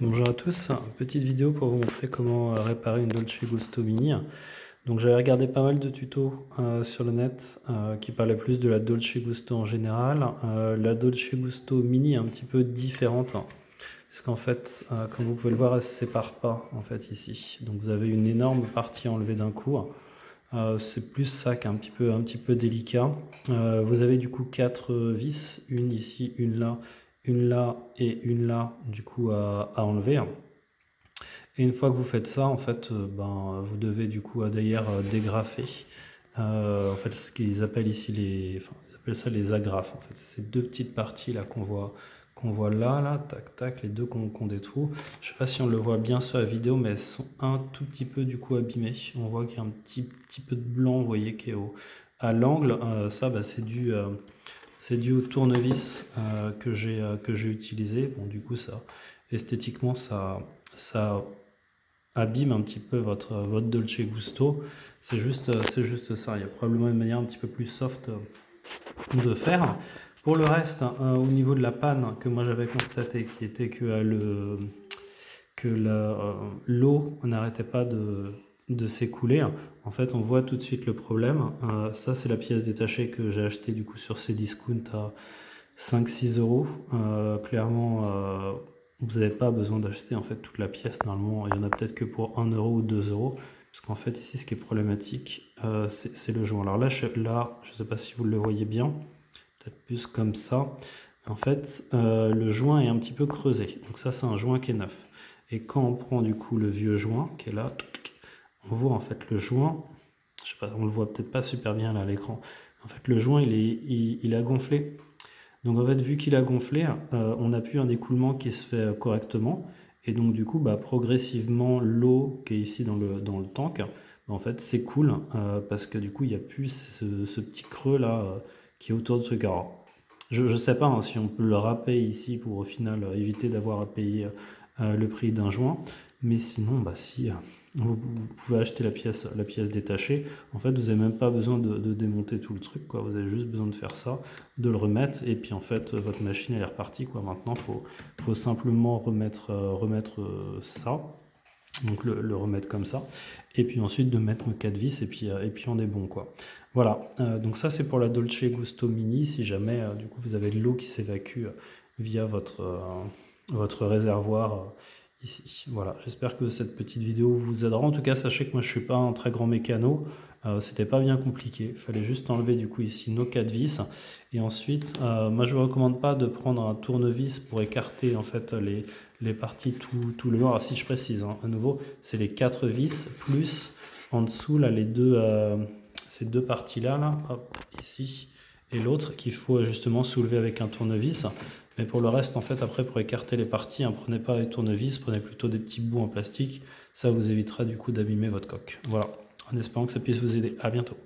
Bonjour à tous, petite vidéo pour vous montrer comment réparer une Dolce Gusto Mini. Donc j'avais regardé pas mal de tutos sur le net qui parlaient plus de la Dolce Gusto en général. La Dolce Gusto Mini est un petit peu différente, parce qu'en fait, comme vous pouvez le voir, elle ne se sépare pas en fait ici. Donc vous avez une énorme partie enlevée d'un coup. C'est plus ça qui est un petit peu délicat. Vous avez du coup 4 vis, une ici, une là et une là du coup à enlever. Et une fois que vous faites ça, en fait, vous devez du coup d'ailleurs dégrafer. En fait, ce qu'ils appellent ici ils appellent ça les agrafes. En fait, c'est ces deux petites parties là qu'on voit là, tac, tac, les deux qu'on détruit. Je sais pas si on le voit bien sur la vidéo, mais elles sont un tout petit peu du coup abîmées. On voit qu'il y a un petit peu de blanc, vous voyez, qui est à l'angle. C'est dû au tournevis que j'ai utilisé. Bon, du coup, ça, esthétiquement, ça abîme un petit peu votre Dolce Gusto. C'est juste ça. Il y a probablement une manière un petit peu plus soft de faire. Pour le reste, au niveau de la panne que moi j'avais constaté, qui était que l'eau n'arrêtait pas de s'écouler. En fait, on voit tout de suite le problème. Ça, c'est la pièce détachée que j'ai achetée du coup sur Cdiscount à 5-6 euros. Clairement, vous n'avez pas besoin d'acheter en fait toute la pièce. Normalement, il y en a peut-être que pour 1 euro ou 2 euros. Parce qu'en fait, ici, ce qui est problématique, c'est le joint. Alors là, je ne sais pas si vous le voyez bien, peut-être plus comme ça. En fait, le joint est un petit peu creusé. Donc ça, c'est un joint qui est neuf. Et quand on prend du coup le vieux joint qui est là, on voit en fait le joint, je sais pas, on le voit peut-être pas super bien là à l'écran. En fait, le joint, il a gonflé. Donc en fait, vu qu'il a gonflé, on n'a plus un écoulement qui se fait correctement. Et donc du coup, progressivement, l'eau qui est ici dans le tank, en fait, s'écoule parce que du coup, il n'y a plus ce petit creux là qui est autour de ce carreau. Je ne sais pas hein, si on peut le râper ici pour au final éviter d'avoir à payer le prix d'un joint. Mais sinon, si vous pouvez acheter la pièce détachée, en fait, vous n'avez même pas besoin de démonter tout le truc, quoi. Vous avez juste besoin de faire ça, de le remettre, et puis en fait, votre machine elle est repartie, quoi. Maintenant, faut simplement remettre ça. Donc le remettre comme ça, et puis ensuite de mettre nos 4 vis, et puis on est bon, quoi. Voilà, donc ça c'est pour la Dolce Gusto Mini, si jamais du coup vous avez de l'eau qui s'évacue via votre réservoir ici. Voilà, j'espère que cette petite vidéo vous aidera. En tout cas, sachez que moi je suis pas un très grand mécano, c'était pas bien compliqué, il fallait juste enlever du coup ici nos 4 vis, et ensuite, moi je vous recommande pas de prendre un tournevis pour écarter en fait les parties tout le long. Alors si je précise, hein, à nouveau, c'est les 4 vis, plus en dessous, là, ces deux parties-là, hop, ici, et l'autre, qu'il faut justement soulever avec un tournevis. Mais pour le reste, en fait, après, pour écarter les parties, hein, prenez pas les tournevis, prenez plutôt des petits bouts en plastique. Ça vous évitera du coup d'abîmer votre coque. Voilà, en espérant que ça puisse vous aider. À bientôt.